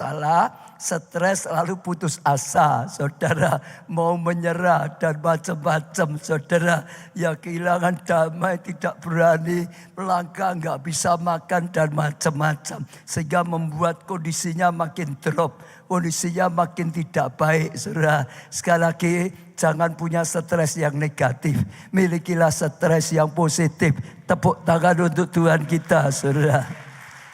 masalah, stres lalu putus asa, saudara, mau menyerah dan macam-macam, saudara, ya kehilangan damai, tidak berani melangkah, nggak bisa makan dan macam-macam, sehingga membuat kondisinya makin drop, kondisinya makin tidak baik, saudara. Sekali lagi, jangan punya stres yang negatif, milikilah stres yang positif. Tepuk tangan untuk Tuhan kita, saudara.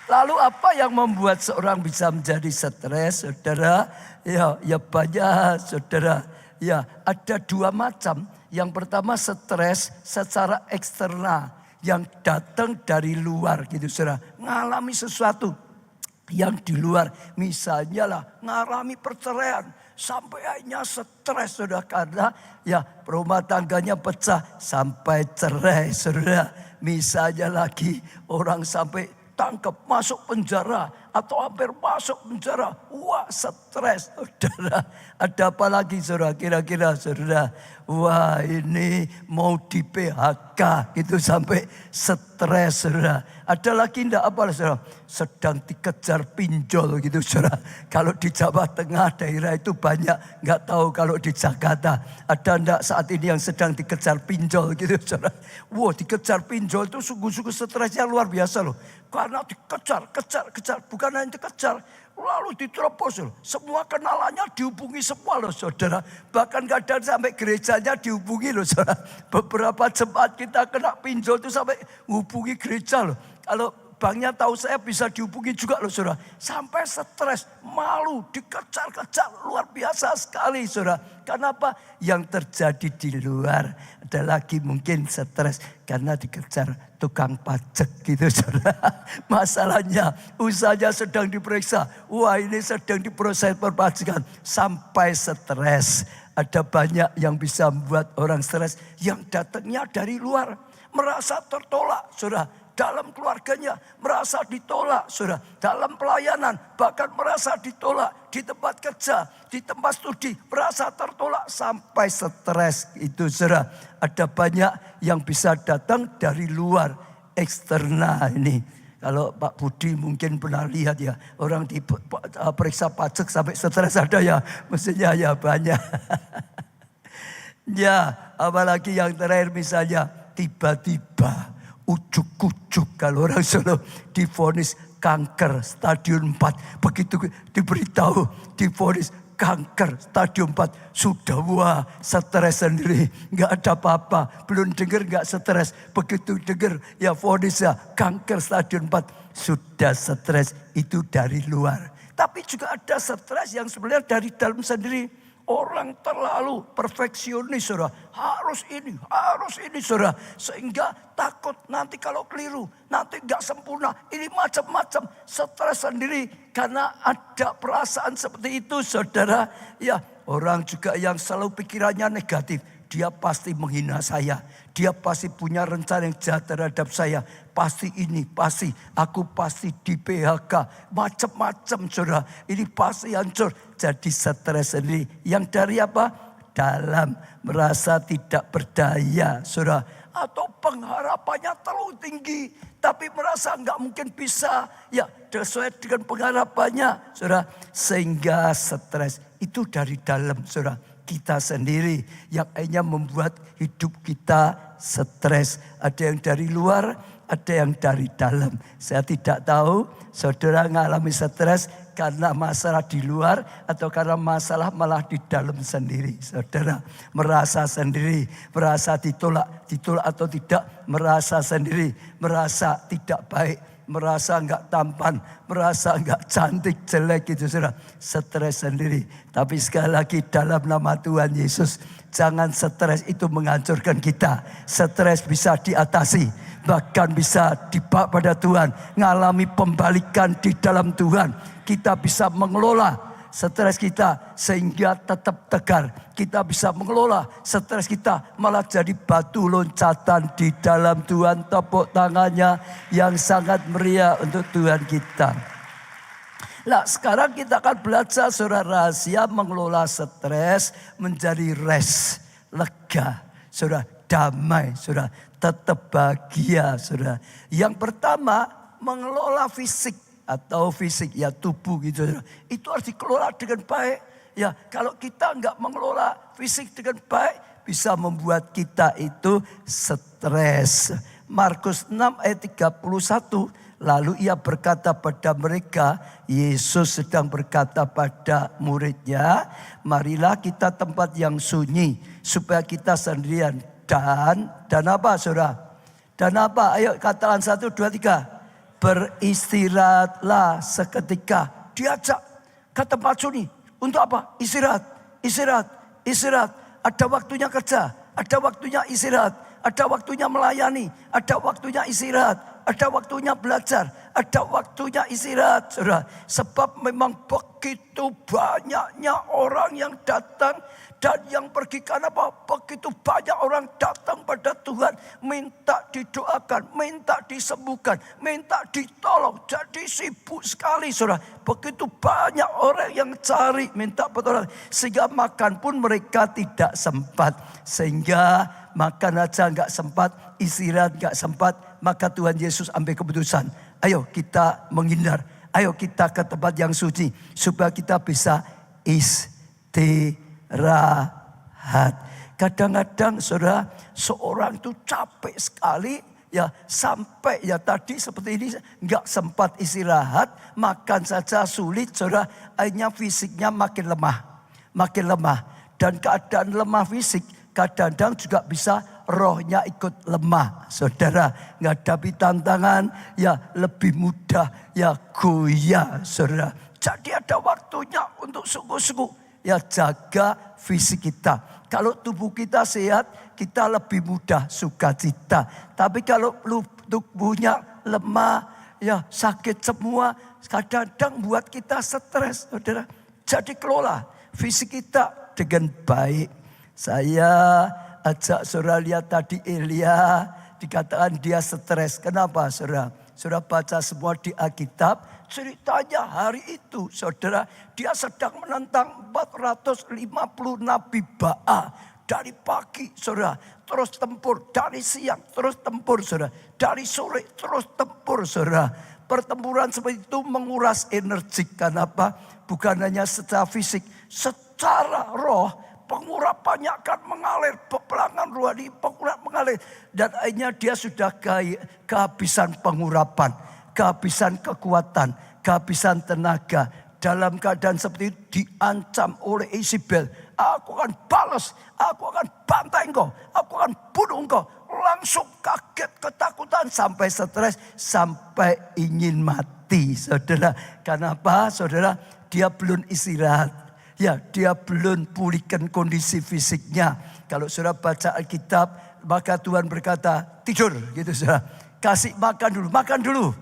Lalu apa yang membuat seorang bisa menjadi stres, saudara? Ya banyak, saudara. Ya, ada dua macam. Yang pertama stres secara eksternal yang datang dari luar gitu, saudara. Ngalami sesuatu yang di luar, misalnya lah ngalami perceraian sampai akhirnya stres, saudara, karena ya rumah tangganya pecah sampai cerai, saudara. Misalnya lagi orang sampai tangkap, masuk penjara, atau hampir masuk penjara. Wah, stres, saudara. Ada apa lagi, saudara? Kira-kira, saudara. Wah, ini mau di PHK, gitu sampai stres, saudara. Ada lagi enggak apa, saudara? Sedang dikejar pinjol, gitu, saudara. Kalau di Jawa Tengah daerah itu banyak, nggak tahu kalau di Jakarta. Ada enggak saat ini yang sedang dikejar pinjol, gitu, saudara? Wah, dikejar pinjol itu sungguh-sungguh stresnya luar biasa loh. Karena dikejar, kejar. Bukan hanya dikejar, lalu diterobos loh. Semua kenalannya dihubungi semua loh, saudara. Bahkan kadang sampai gerejanya dihubungi loh, saudara. Beberapa jemaat kita kena pinjol itu sampai hubungi gereja loh. Kalau banknya tahu saya bisa dihubungi juga loh, saudara. Sampai stres, malu, dikejar-kejar. Luar biasa sekali, saudara. Karena apa? Yang terjadi di luar ada lagi mungkin stres karena dikejar tukang pajak gitu, saudara. Masalahnya usahanya sedang diperiksa. Wah, ini sedang diproses perpajakan. Sampai stres. Ada banyak yang bisa membuat orang stres yang datangnya dari luar. Merasa tertolak, saudara. Dalam keluarganya merasa ditolak, saudara. Dalam pelayanan bahkan merasa ditolak. Di tempat kerja, di tempat studi merasa tertolak sampai stres itu, saudara. Ada banyak yang bisa datang dari luar, eksternal ini. Kalau Pak Budi mungkin pernah lihat ya, orang diperiksa pajak sampai stres ada ya, mestinya ya banyak. Ya, apalagi yang terakhir misalnya tiba-tiba ujuk-ujuk kalau orang Solo divonis kanker stadium 4. Begitu diberitahu divonis kanker stadium 4. Sudah wah stres sendiri. Gak ada apa-apa. Belum dengar gak stres. Begitu dengar ya vonisnya kanker stadium 4. Sudah stres itu dari luar. Tapi juga ada stres yang sebenarnya dari dalam sendiri. Orang terlalu perfeksionis, saudara. Harus ini, saudara. Sehingga takut nanti kalau keliru, nanti gak sempurna. Ini macam-macam stres sendiri. Karena ada perasaan seperti itu, saudara. Ya, orang juga yang selalu pikirannya negatif. Dia pasti menghina saya. Dia pasti punya rencana yang jahat terhadap saya. Pasti ini, pasti. Aku pasti di PHK. Macam-macam, saudara. Ini pasti hancur. Jadi stres sendiri. Yang dari apa? Dalam merasa tidak berdaya, saudara. Atau pengharapannya terlalu tinggi. Tapi merasa nggak mungkin bisa. Ya, sesuai dengan pengharapannya, saudara. Sehingga stres itu dari dalam, saudara. Kita sendiri yang akhirnya membuat hidup kita stres. Ada yang dari luar, ada yang dari dalam. Saya tidak tahu saudara mengalami stres karena masalah di luar atau karena masalah malah di dalam sendiri. Saudara merasa sendiri, merasa ditolak atau tidak, merasa sendiri, merasa tidak baik, merasa enggak tampan, merasa enggak cantik, jelek gitu, saudara. Stres sendiri. Tapi sekali lagi dalam nama Tuhan Yesus, jangan stres itu menghancurkan kita. Stres bisa diatasi, bahkan bisa dibawa pada Tuhan. Ngalami pembalikan di dalam Tuhan. Kita bisa mengelola stres kita sehingga tetap tegar. Kita bisa mengelola stres kita malah jadi batu loncatan di dalam Tuhan. Tepuk tangannya yang sangat meriah untuk Tuhan kita. Nah, sekarang kita akan belajar saudara rahasia mengelola stres menjadi rest, lega, saudara, damai, saudara, tetap bahagia, saudara. Yang pertama, mengelola fisik. atau fisik, ya tubuh gitu. Itu harus dikelola dengan baik. Ya, kalau kita enggak mengelola fisik dengan baik, bisa membuat kita itu stres. Markus 6 ayat 31. Lalu ia berkata pada mereka, Yesus sedang berkata pada muridnya, marilah kita tempat yang sunyi supaya kita sendirian. Dan apa saudara? Dan apa? Ayo katakan 1, 2, 3. Beristirahatlah seketika. Diajak ke tempat sunyi. Untuk apa? Istirahat, istirahat, istirahat. Ada waktunya kerja, ada waktunya istirahat, ada waktunya melayani, ada waktunya istirahat, ada waktunya belajar, ada waktunya istirahat, saudara. Sebab memang begitu banyaknya orang yang datang dan yang pergi, karena apa? Begitu banyak orang datang pada Tuhan, minta didoakan, minta disembuhkan, minta ditolong. Jadi sibuk sekali, saudara. Begitu banyak orang yang cari, minta pertolongan. Sehingga makan pun mereka tidak sempat. Sehingga makan aja nggak sempat, istirahat nggak sempat. Maka Tuhan Yesus ambil keputusan. Ayo kita menghindar. Ayo kita ke tempat yang suci. Supaya kita bisa istirahat. Kadang-kadang saudara, seorang itu capek sekali. Ya sampai ya tadi seperti ini nggak sempat istirahat. Makan saja sulit, saudara. Akhirnya fisiknya makin lemah. Makin lemah. Dan keadaan lemah fisik kadang-kadang juga bisa rohnya ikut lemah. Saudara, menghadapi tantangan ya lebih mudah ya goyah, saudara. Jadi ada waktunya untuk sungguh-sungguh ya jaga fisik kita. Kalau tubuh kita sehat, kita lebih mudah sukacita. Tapi kalau tubuhnya lemah, ya sakit semua, kadang-kadang buat kita stres, saudara. Jadi kelola fisik kita dengan baik. Saya ajak saudara lihat tadi Elia, dikatakan dia stres. Kenapa saudara? Saudara baca semua di Alkitab, ceritanya hari itu saudara, dia sedang menentang 450 nabi Baal. Dari pagi saudara, terus tempur. Dari siang terus tempur saudara. Dari sore terus tempur saudara. Pertempuran seperti itu menguras energi. Kenapa? Bukan hanya secara fisik, secara roh. Pengurapannya akan mengalir, peperangan rohani pengurapan mengalir. Dan akhirnya dia sudah kehabisan pengurapan, kehabisan kekuatan, kehabisan tenaga. Dalam keadaan seperti itu diancam oleh Isabel. Aku akan balas, aku akan bantai engkau, aku akan bunuh engkau. Langsung kaget, ketakutan, sampai stres, sampai ingin mati. Saudara, kenapa saudara? Dia belum istirahat. Ya, dia belum pulihkan kondisi fisiknya. Kalau saudara baca Alkitab, maka Tuhan berkata, tidur gitu saudara. Kasih makan dulu,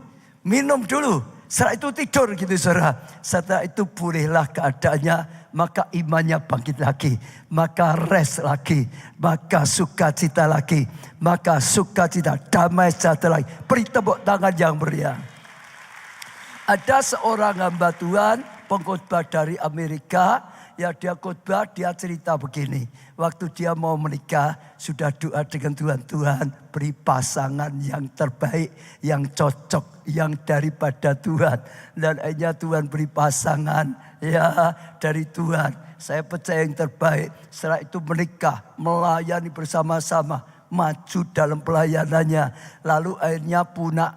minum dulu. Setelah itu tidur gitu saudara. Setelah itu pulihlah keadaannya, maka imannya bangkit lagi. Maka rest lagi, maka sukacita lagi. Maka sukacita, damai sejahtera lagi. Beri tepuk tangan yang meriah. Ada seorang hamba Tuhan, pengkhotbah dari Amerika, ya dia khotbah, dia cerita begini. Waktu dia mau menikah, sudah doa dengan Tuhan. Tuhan beri pasangan yang terbaik, yang cocok, yang daripada Tuhan. Dan akhirnya Tuhan beri pasangan ya dari Tuhan. Saya percaya yang terbaik. Setelah itu menikah, melayani bersama-sama. Maju dalam pelayanannya. Lalu akhirnya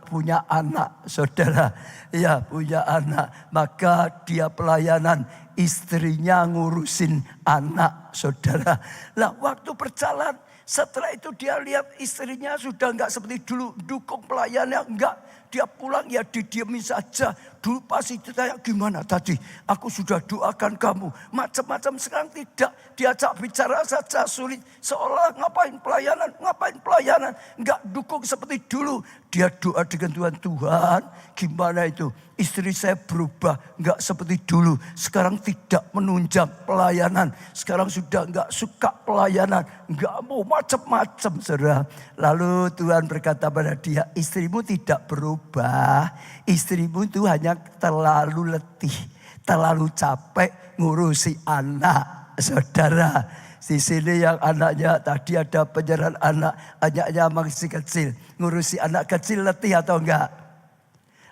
punya anak, saudara. Ya, punya anak. Maka dia pelayanan, istrinya ngurusin anak, saudara. Nah, waktu berjalan, setelah itu dia lihat istrinya sudah enggak seperti dulu. Dukung pelayanannya, enggak. Dia pulang ya didiamin saja. Dulu pasti ditanya, gimana tadi? Aku sudah doakan kamu. Macam-macam, sekarang tidak. Diajak bicara saja sulit. Seolah ngapain pelayanan. Enggak dukung seperti dulu. Dia doa dengan Tuhan. Tuhan, gimana itu? Istri saya berubah. Enggak seperti dulu. Sekarang tidak menunjang pelayanan. Sekarang sudah enggak suka pelayanan. Enggak mau macam-macam, saudara. Lalu Tuhan berkata pada dia, istrimu tidak berubah. Istrimu itu hanya terlalu letih, terlalu capek ngurusi anak, saudara. Di sini yang anaknya tadi ada penyerahan anak, anaknya masih kecil. Ngurusi anak kecil letih atau enggak?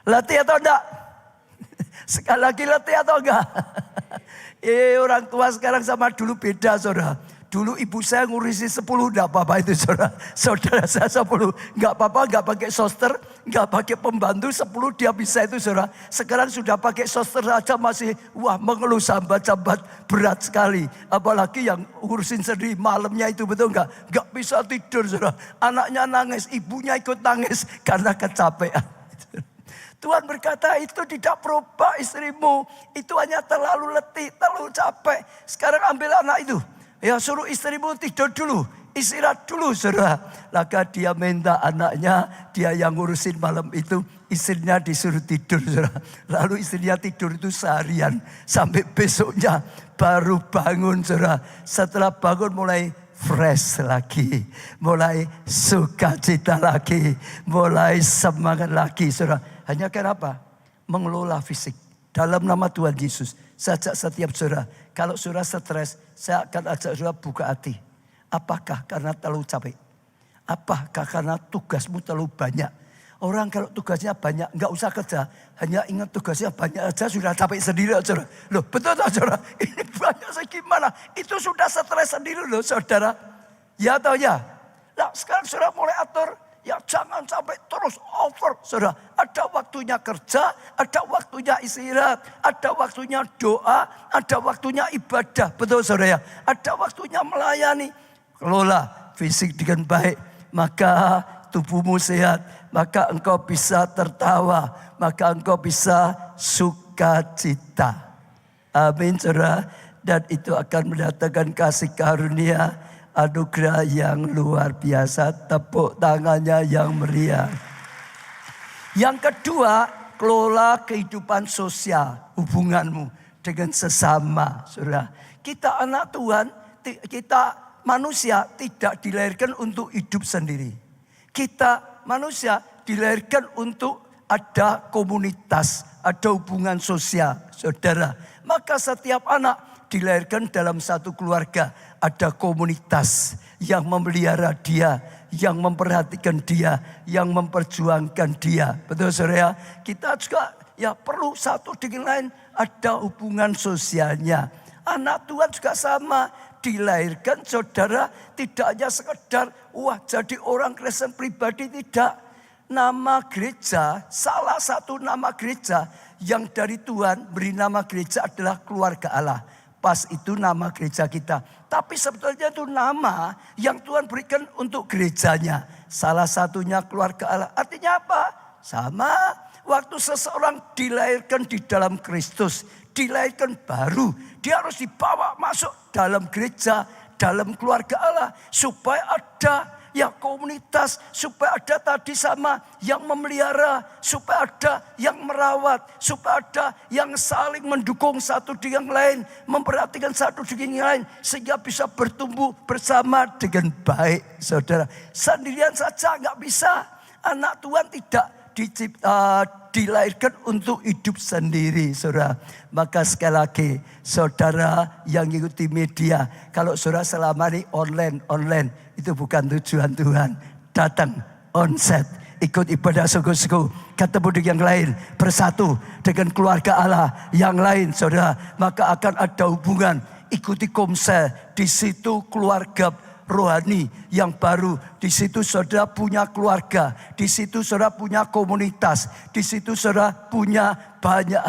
Letih atau enggak? Sekali lagi letih atau enggak? Orang tua sekarang sama dulu beda, saudara. Dulu ibu saya ngurusi 10, enggak apa-apa itu, saudara. Saudara saya 10, enggak apa-apa, enggak pakai soster, enggak pakai pembantu, 10 dia bisa itu, saudara. Sekarang sudah pakai soster aja masih, wah, mengeluh sambat-sambat berat sekali. Apalagi yang ngurusin sendiri malamnya itu, betul enggak? Enggak bisa tidur, saudara. Anaknya nangis, ibunya ikut nangis karena kecapean. Tuhan berkata, itu tidak berubah istrimu. Itu hanya terlalu letih, terlalu capek. Sekarang ambil anak itu. Ya, suruh istrimu tidur dulu. Istirahat dulu, saudara. Maka dia minta anaknya, dia yang ngurusin malam itu. Istrinya disuruh tidur, saudara. Lalu istrinya tidur itu seharian. Sampai besoknya baru bangun, saudara. Setelah bangun mulai fresh lagi, mulai sukacita lagi, mulai semangat lagi, saudara. Hanya kenapa? Mengelola fisik. Dalam nama Tuhan Yesus, sajak setiap saudara, kalau saudara stres, saya akan ajak saudara buka hati. Apakah karena terlalu capek? Apakah karena tugasmu terlalu banyak? Orang kalau tugasnya banyak, nggak usah kerja, hanya ingat tugasnya banyak aja sudah capek sendiri, saudara. Loh, betul tak, saudara? Ini banyak segimana? Itu sudah stres sendiri loh, saudara. Ya atau ya? Nah, sekarang saudara mulai atur. Ya jangan sampai terus over, saudara. Ada waktunya kerja, ada waktunya istirahat, ada waktunya doa, ada waktunya ibadah. Betul, saudara ya? Ada waktunya melayani. Kelola fisik dengan baik, maka tubuhmu sehat, maka engkau bisa tertawa, maka engkau bisa sukacita. Amin, saudara. Dan itu akan mendatangkan kasih karunia, anugerah yang luar biasa, tepuk tangannya yang meriah. Yang kedua, kelola kehidupan sosial, hubunganmu dengan sesama, saudara. Kita anak Tuhan, kita manusia tidak dilahirkan untuk hidup sendiri. Kita manusia dilahirkan untuk ada komunitas, ada hubungan sosial, saudara. Maka setiap anak dilahirkan dalam satu keluarga. Ada komunitas yang memelihara dia, yang memperhatikan dia, yang memperjuangkan dia. Betul, saudara? Kita juga ya perlu satu dengan lain ada hubungan sosialnya. Anak Tuhan juga sama, dilahirkan, saudara, tidak hanya sekedar wah jadi orang Kristen pribadi, tidak. Nama gereja, salah satu nama gereja yang dari Tuhan beri nama gereja adalah keluarga Allah. Pas itu nama gereja kita. Tapi sebetulnya itu nama yang Tuhan berikan untuk gerejanya. Salah satunya keluarga Allah. Artinya apa? Sama. Waktu seseorang dilahirkan di dalam Kristus, dilahirkan baru, dia harus dibawa masuk dalam gereja, dalam keluarga Allah. Supaya ada ya komunitas, supaya ada tadi sama yang memelihara, supaya ada yang merawat, supaya ada yang saling mendukung satu dengan yang lain, memperhatikan satu dengan yang lain, sehingga bisa bertumbuh bersama dengan baik, saudara. Sendirian saja nggak bisa. Anak Tuhan tidak dilahirkan untuk hidup sendiri, saudara. Maka sekali lagi, saudara yang ikuti media, kalau saudara selama ini online, itu bukan tujuan Tuhan. Datang, onset, ikut ibadah sungguh-sungguh, ketemu dengan yang lain, bersatu dengan keluarga Allah yang lain, saudara. Maka akan ada hubungan, ikuti komsel, di situ keluarga rohani yang baru. Di situ saudara punya keluarga, di situ saudara punya komunitas, di situ saudara punya banyak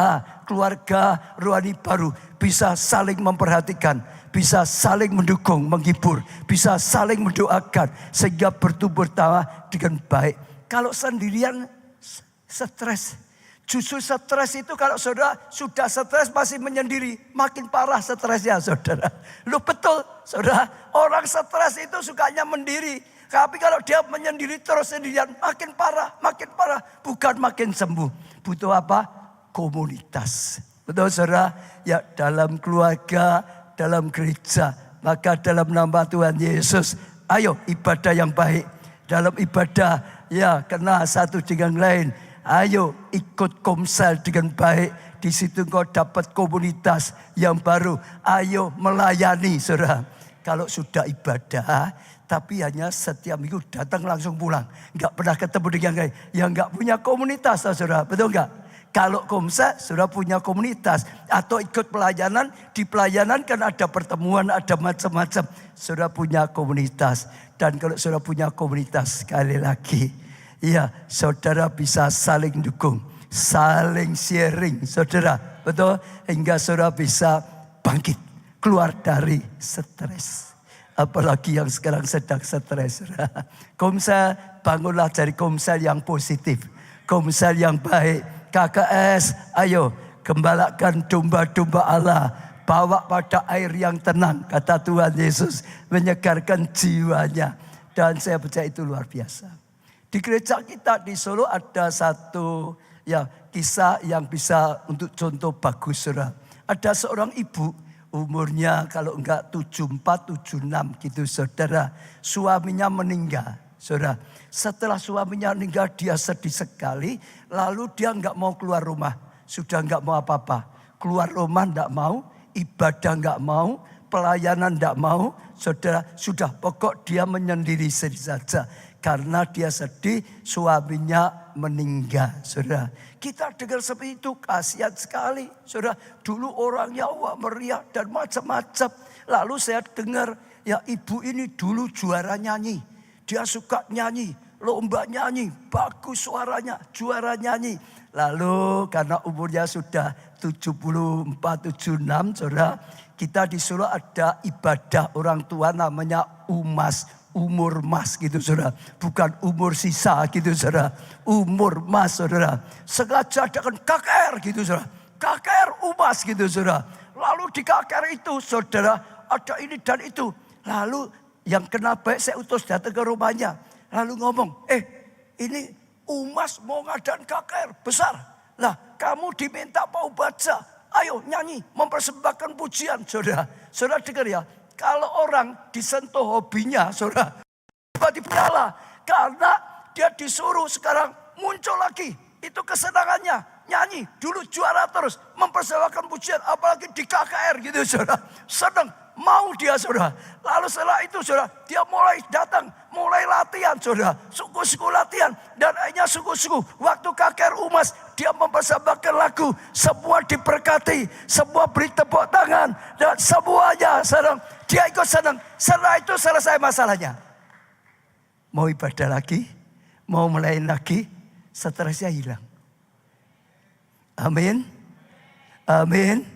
keluarga rohani baru. Bisa saling memperhatikan, bisa saling mendukung, menghibur, bisa saling mendoakan sehingga bertumbuh dengan baik. Kalau sendirian stres. Justru stres itu kalau saudara sudah stres masih menyendiri, makin parah stresnya, saudara. Lu betul, saudara. Orang stres itu sukanya mendiri. Tapi kalau dia menyendiri terus sendirian, makin parah, bukan makin sembuh. Butuh apa? Komunitas. Betul, saudara? Ya, dalam keluarga, dalam gereja. Maka dalam nama Tuhan Yesus, ayo ibadah yang baik. Dalam ibadah, ya kena satu dengan lain. Ayo ikut komsel dengan baik. Di situ engkau dapat komunitas yang baru. Ayo melayani, saudara. Kalau sudah ibadah, tapi hanya setiap minggu datang langsung pulang. Enggak pernah ketemu dengan yang lain. Yang enggak punya komunitas, saudara. Betul enggak? Kalau komsel sudah punya komunitas atau ikut pelayanan, di pelayanan kan ada pertemuan, ada macam-macam. Sudah punya komunitas. Dan kalau sudah punya komunitas, sekali lagi, ya saudara bisa saling dukung, saling sharing, saudara. Betul? Hingga saudara bisa bangkit, keluar dari stres. Apalagi yang sekarang sedang stres. Komsel, bangunlah dari komsel yang positif. Komsel yang baik. KKS, ayo gembalakan domba-domba Allah. Bawa pada air yang tenang, kata Tuhan Yesus. Menyegarkan jiwanya. Dan saya percaya itu luar biasa. Di gereja kita di Solo ada satu kisah yang bisa untuk contoh bagus, saudara. Ada seorang ibu, umurnya kalau enggak 74, 76 gitu, saudara. Suaminya meninggal, saudara. Setelah suaminya meninggal, dia sedih sekali. Lalu dia enggak mau keluar rumah. Sudah enggak mau apa-apa. Keluar rumah enggak mau, ibadah enggak mau, pelayanan enggak mau. Saudara, sudah pokok dia menyendiri saja. Karena dia sedih suaminya meninggal, saudara. Kita dengar seperti itu, kasihan sekali, saudara. Dulu orangnya wah meriah dan macam-macam. Lalu saya dengar, ya ibu ini dulu juara nyanyi. Dia suka nyanyi, lomba nyanyi, bagus suaranya, juara nyanyi. Lalu karena umurnya sudah 74, 76, saudara. Kita di Solo ada ibadah orang tua namanya umas. Umur mas gitu saudara. Bukan umur sisa gitu saudara. Umur mas saudara. Sengaja adakan KKR gitu saudara. KKR umas gitu saudara. Lalu di KKR itu saudara ada ini dan itu. Lalu yang kenal baik saya utus datang ke rumahnya. Lalu ngomong, ini umas mau ngadain KKR besar. Lah kamu diminta mau baca. Ayo nyanyi mempersembahkan pujian saudara. Saudara dengar ya. Kalau orang disentuh hobinya, saudara, tiba-tiba nyala. Karena dia disuruh sekarang muncul lagi. Itu kesenangannya. Nyanyi, dulu juara terus. Mempersembahkan pujian, apalagi di KKR gitu, saudara. Senang, mau dia, saudara. Lalu setelah itu, saudara, dia mulai datang. Mulai latihan, saudara. Suku-suku latihan. Dan akhirnya suku-suku. Waktu KKR Umas, dia mempersembahkan lagu. Semua diberkati. Semua beri tepuk tangan. Dan semuanya senang. Dia ikut senang. Setelah itu selesai masalahnya. Mau ibadah lagi. Mau melayani lagi. Stresnya hilang. Amin. Amin.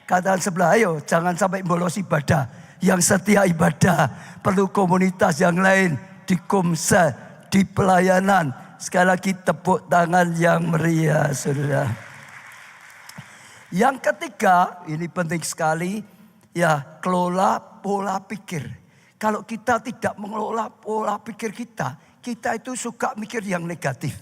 Katakan sebelah, ayo jangan sampai bolos ibadah. Yang setia ibadah. Perlu komunitas yang lain. Di komsel, di pelayanan. Sekali lagi tepuk tangan yang meriah, saudara. Yang ketiga, ini penting sekali. Ya, kelola pola pikir. Kalau kita tidak mengelola pola pikir kita itu suka mikir yang negatif.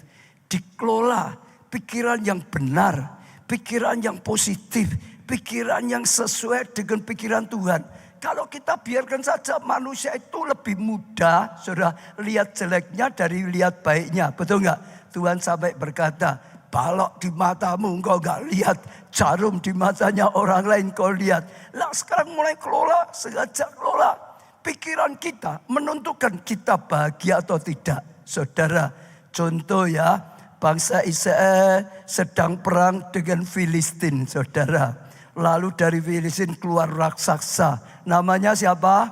Dikelola pikiran yang benar, pikiran yang positif, pikiran yang sesuai dengan pikiran Tuhan. Kalau kita biarkan saja manusia itu lebih mudah, saudara, lihat jeleknya dari lihat baiknya. Betul nggak? Tuhan sampai berkata, balok di matamu engkau nggak lihat, jarum di matanya orang lain kau lihat. Lah sekarang mulai kelola, sengaja kelola. Pikiran kita menentukan kita bahagia atau tidak. Saudara, contoh ya, bangsa Israel sedang perang dengan Filistin, saudara. Lalu dari Filistin keluar raksasa. Namanya siapa?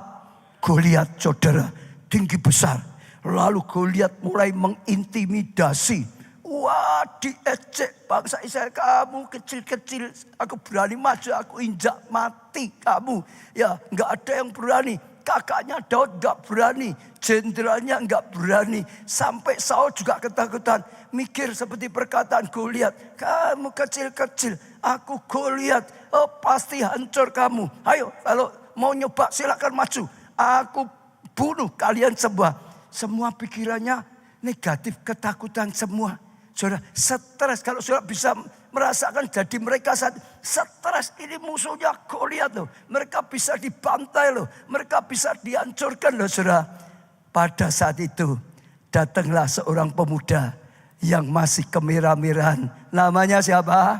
Goliat, saudara. Tinggi besar. Lalu Goliat mulai mengintimidasi. Wah, diejek bangsa Israel. Kamu kecil-kecil. Aku berani maju, aku injak mati kamu. Ya, nggak ada yang berani. Kakaknya Daud nggak berani. Jenderalnya nggak berani. Sampai Saul juga ketakutan. Mikir seperti perkataan Goliat. Kamu kecil-kecil. Aku Goliat. Oh, pasti hancur kamu. Ayo kalau mau nyoba silakan maju. Aku bunuh kalian semua. Semua pikirannya negatif. Ketakutan semua. Saudara, stres. Kalau saudara bisa merasakan jadi mereka saat stres, ini musuhnya Goliat loh. Mereka bisa dibantai loh. Mereka bisa dihancurkan loh saudara. Pada saat itu datanglah seorang pemuda yang masih kemerah-merahan. Namanya siapa?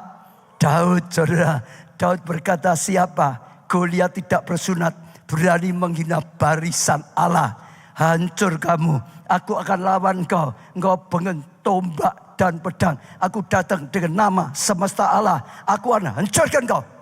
Daud, saudara. Daud berkata, siapa? Goliat tidak bersunat, berani menghina barisan Allah. Hancur kamu. Aku akan lawan kau. Engkau pengen tombak dan pedang. Aku datang dengan nama semesta Allah. Aku akan hancurkan kau.